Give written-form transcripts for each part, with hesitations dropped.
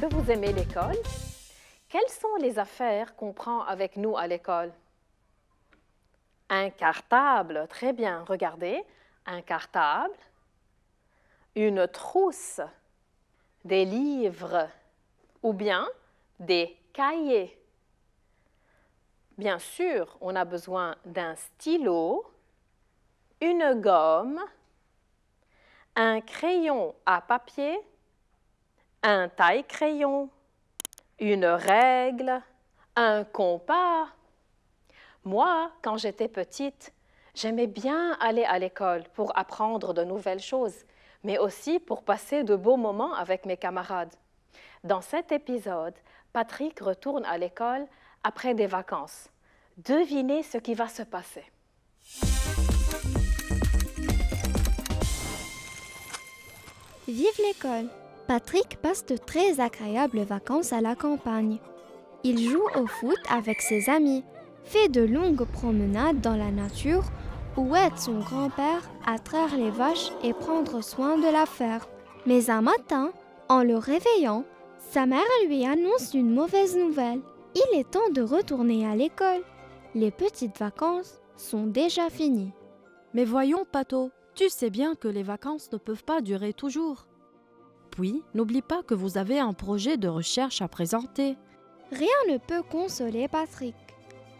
que vous aimez l'école? Quelles sont les affaires qu'on prend avec nous à l'école? Un cartable, très bien, regardez, un cartable, une trousse, des livres ou bien des cahiers. Bien sûr, on a besoin d'un stylo, une gomme, un crayon à papier, un taille-crayon, une règle, un compas. Moi, quand j'étais petite, j'aimais bien aller à l'école pour apprendre de nouvelles choses, mais aussi pour passer de beaux moments avec mes camarades. Dans cet épisode, Patrick retourne à l'école après des vacances. Devinez ce qui va se passer. Vive l'école! Patrick passe de très agréables vacances à la campagne. Il joue au foot avec ses amis, fait de longues promenades dans la nature ou aide son grand-père à traire les vaches et prendre soin de la ferme. Mais un matin, en le réveillant, sa mère lui annonce une mauvaise nouvelle. Il est temps de retourner à l'école. Les petites vacances sont déjà finies. Mais voyons, Pato, tu sais bien que les vacances ne peuvent pas durer toujours. Puis, n'oublie pas que vous avez un projet de recherche à présenter. Rien ne peut consoler Patrick.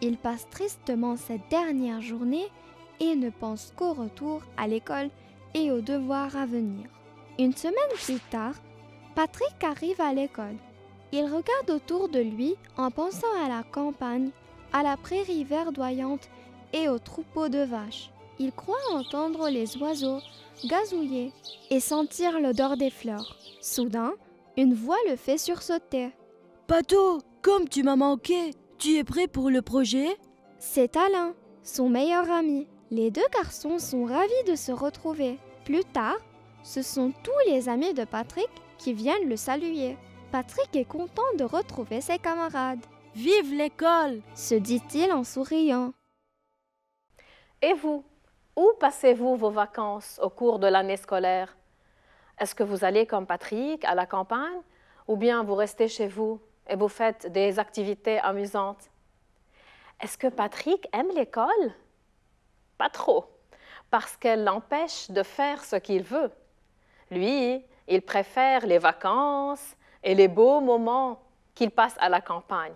Il passe tristement cette dernière journée et ne pense qu'au retour à l'école et aux devoirs à venir. Une semaine plus tard, Patrick arrive à l'école. Il regarde autour de lui en pensant à la campagne, à la prairie verdoyante et aux troupeaux de vaches. Il croit entendre les oiseaux gazouiller et sentir l'odeur des fleurs. Soudain, une voix le fait sursauter. « Pato, comme tu m'as manqué, tu es prêt pour le projet ?» C'est Alain, son meilleur ami. Les deux garçons sont ravis de se retrouver. Plus tard, ce sont tous les amis de Patrick qui viennent le saluer. Patrick est content de retrouver ses camarades. « Vive l'école !» se dit-il en souriant. Et vous, où passez-vous vos vacances au cours de l'année scolaire? Est-ce que vous allez comme Patrick à la campagne ou bien vous restez chez vous et vous faites des activités amusantes? Est-ce que Patrick aime l'école? Pas trop, parce qu'elle l'empêche de faire ce qu'il veut. Lui, il préfère les vacances et les beaux moments qu'il passe à la campagne.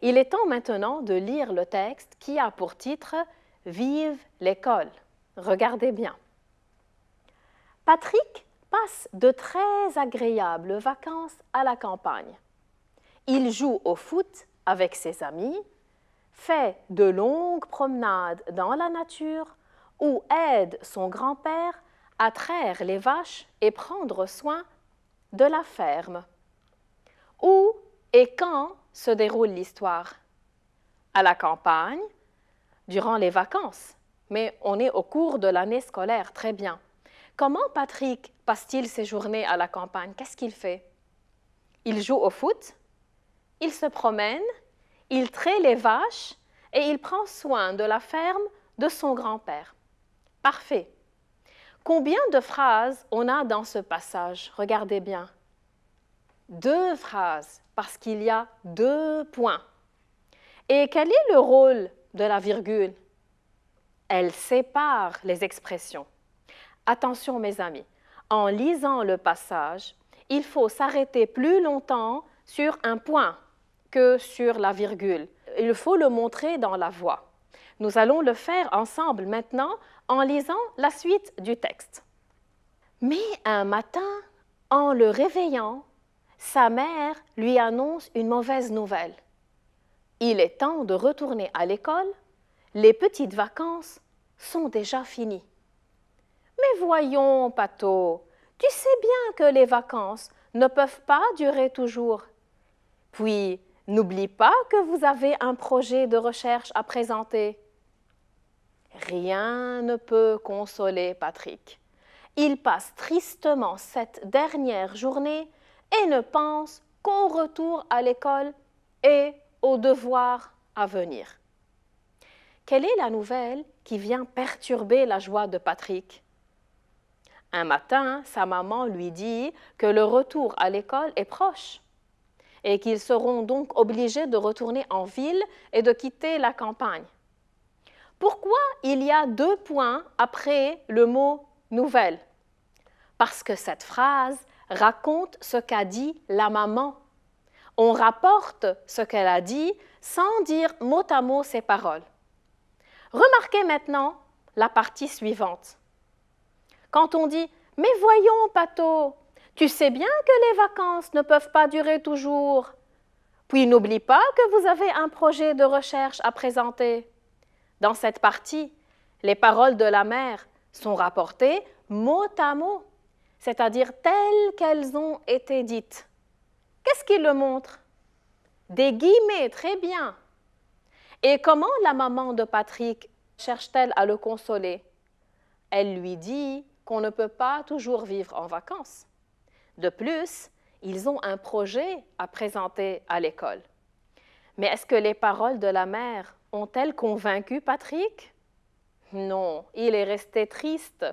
Il est temps maintenant de lire le texte qui a pour titre « Vive l'école ». Regardez bien. Patrick passe de très agréables vacances à la campagne. Il joue au foot avec ses amis, fait de longues promenades dans la nature ou aide son grand-père à traire les vaches et prendre soin de la ferme. Où et quand se déroule l'histoire? À la campagne, durant les vacances, mais on est au cours de l'année scolaire, très bien. Comment Patrick passe-t-il ses journées à la campagne? Qu'est-ce qu'il fait? Il joue au foot, il se promène, il traite les vaches et il prend soin de la ferme de son grand-père. Parfait. Combien de phrases on a dans ce passage? Regardez bien. 2 phrases, parce qu'il y a 2 points. Et quel est le rôle de la virgule? Elle sépare les expressions. Attention mes amis, en lisant le passage, il faut s'arrêter plus longtemps sur un point que sur la virgule. Il faut le montrer dans la voix. Nous allons le faire ensemble maintenant en lisant la suite du texte. Mais un matin, en le réveillant, sa mère lui annonce une mauvaise nouvelle. Il est temps de retourner à l'école, les petites vacances sont déjà finies. Mais voyons, Pato, tu sais bien que les vacances ne peuvent pas durer toujours. Puis, n'oublie pas que vous avez un projet de recherche à présenter. Rien ne peut consoler Patrick. Il passe tristement cette dernière journée et ne pense qu'au retour à l'école et aux devoirs à venir. Quelle est la nouvelle qui vient perturber la joie de Patrick? Un matin, sa maman lui dit que le retour à l'école est proche et qu'ils seront donc obligés de retourner en ville et de quitter la campagne. Pourquoi il y a 2 points après le mot « nouvelle » Parce que cette phrase raconte ce qu'a dit la maman. On rapporte ce qu'elle a dit sans dire mot à mot ses paroles. Remarquez maintenant la partie suivante. Quand on dit « Mais voyons, Pato, tu sais bien que les vacances ne peuvent pas durer toujours. Puis n'oublie pas que vous avez un projet de recherche à présenter. » Dans cette partie, les paroles de la mère sont rapportées mot à mot, c'est-à-dire telles qu'elles ont été dites. Qu'est-ce qui le montre? Des guillemets, très bien. Et comment la maman de Patrick cherche-t-elle à le consoler? Elle lui dit qu'on ne peut pas toujours vivre en vacances. De plus, ils ont un projet à présenter à l'école. Mais est-ce que les paroles de la mère ont-elles convaincu Patrick? Non, il est resté triste.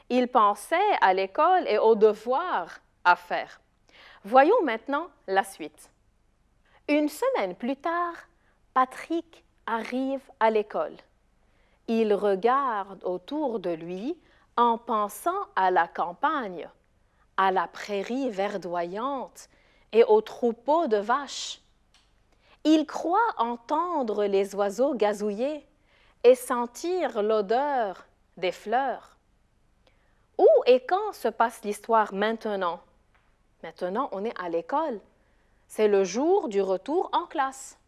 Il pensait à l'école et aux devoirs à faire. Voyons maintenant la suite. Une semaine plus tard, Patrick arrive à l'école. Il regarde autour de lui en pensant à la campagne, à la prairie verdoyante et aux troupeaux de vaches. Il croit entendre les oiseaux gazouiller et sentir l'odeur des fleurs. Où et quand se passe l'histoire maintenant? Maintenant, on est à l'école. C'est le jour du retour en classe.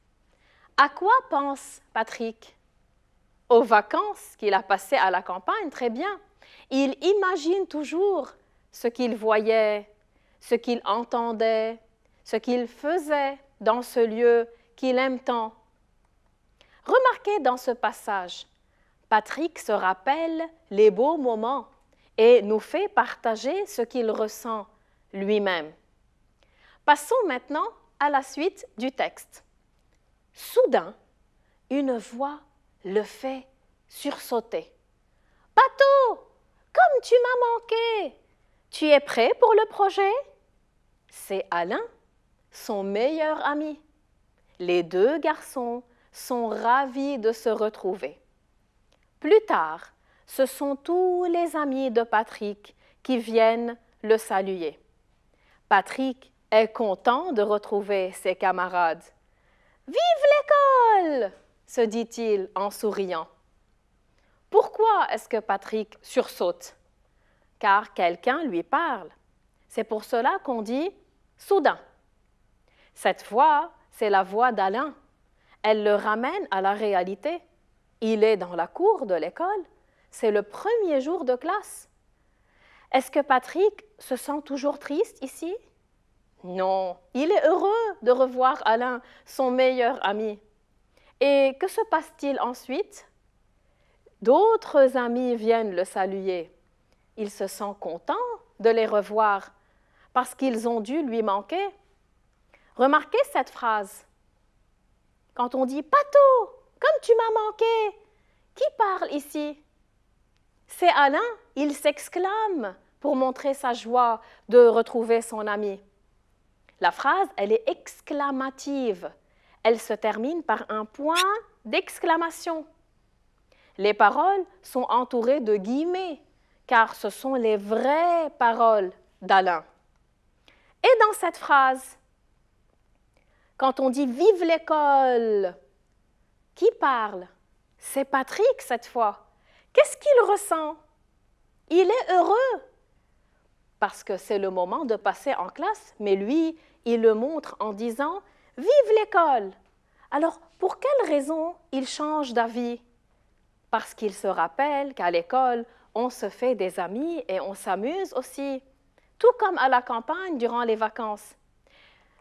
À quoi pense Patrick? Aux vacances qu'il a passées à la campagne, très bien. Il imagine toujours ce qu'il voyait, ce qu'il entendait, ce qu'il faisait dans ce lieu qu'il aime tant. Remarquez dans ce passage, Patrick se rappelle les beaux moments et nous fait partager ce qu'il ressent lui-même. Passons maintenant à la suite du texte. Soudain, une voix le fait sursauter. « Pato, comme tu m'as manqué, tu es prêt pour le projet? » C'est Alain, son meilleur ami. Les 2 garçons sont ravis de se retrouver. Plus tard, ce sont tous les amis de Patrick qui viennent le saluer. Patrick est content de retrouver ses camarades. « Vive l'école !» se dit-il en souriant. Pourquoi est-ce que Patrick sursaute? Car quelqu'un lui parle. C'est pour cela qu'on dit « soudain ». Cette fois, c'est la voix d'Alain. Elle le ramène à la réalité. Il est dans la cour de l'école. C'est le premier jour de classe. Est-ce que Patrick se sent toujours triste ici? Non, il est heureux de revoir Alain, son meilleur ami. Et que se passe-t-il ensuite? D'autres amis viennent le saluer. Il se sent content de les revoir parce qu'ils ont dû lui manquer. Remarquez cette phrase. Quand on dit « Pato, comme tu m'as manqué », qui parle ici? C'est Alain, il s'exclame pour montrer sa joie de retrouver son ami. La phrase, elle est exclamative. Elle se termine par un point d'exclamation. Les paroles sont entourées de guillemets, car ce sont les vraies paroles d'Alain. Et dans cette phrase, quand on dit « Vive l'école », qui parle? C'est Patrick cette fois. Qu'est-ce qu'il ressent? Il est heureux parce que c'est le moment de passer en classe, mais lui, il le montre en disant « Vive l'école ». Alors, pour quelle raison il change d'avis? Parce qu'il se rappelle qu'à l'école, on se fait des amis et on s'amuse aussi, tout comme à la campagne durant les vacances.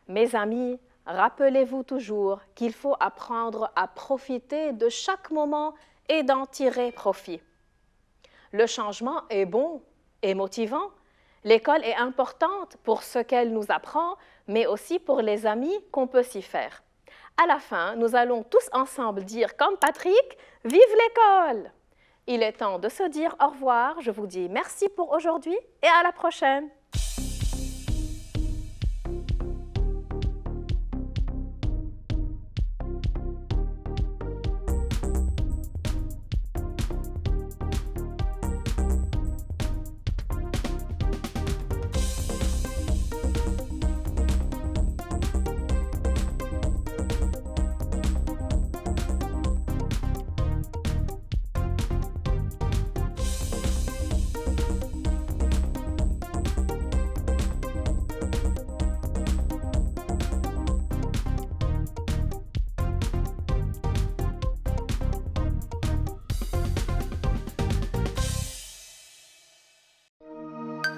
Mes amis, rappelez-vous toujours qu'il faut apprendre à profiter de chaque moment et d'en tirer profit. Le changement est bon et motivant. L'école est importante pour ce qu'elle nous apprend, mais aussi pour les amis qu'on peut s'y faire. À la fin, nous allons tous ensemble dire comme Patrick, « Vive l'école !» Il est temps de se dire au revoir. Je vous dis merci pour aujourd'hui et à la prochaine.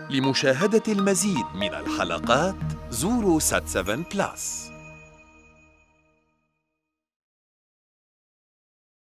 لمشاهدة المزيد من الحلقات زوروا سات7 بلس.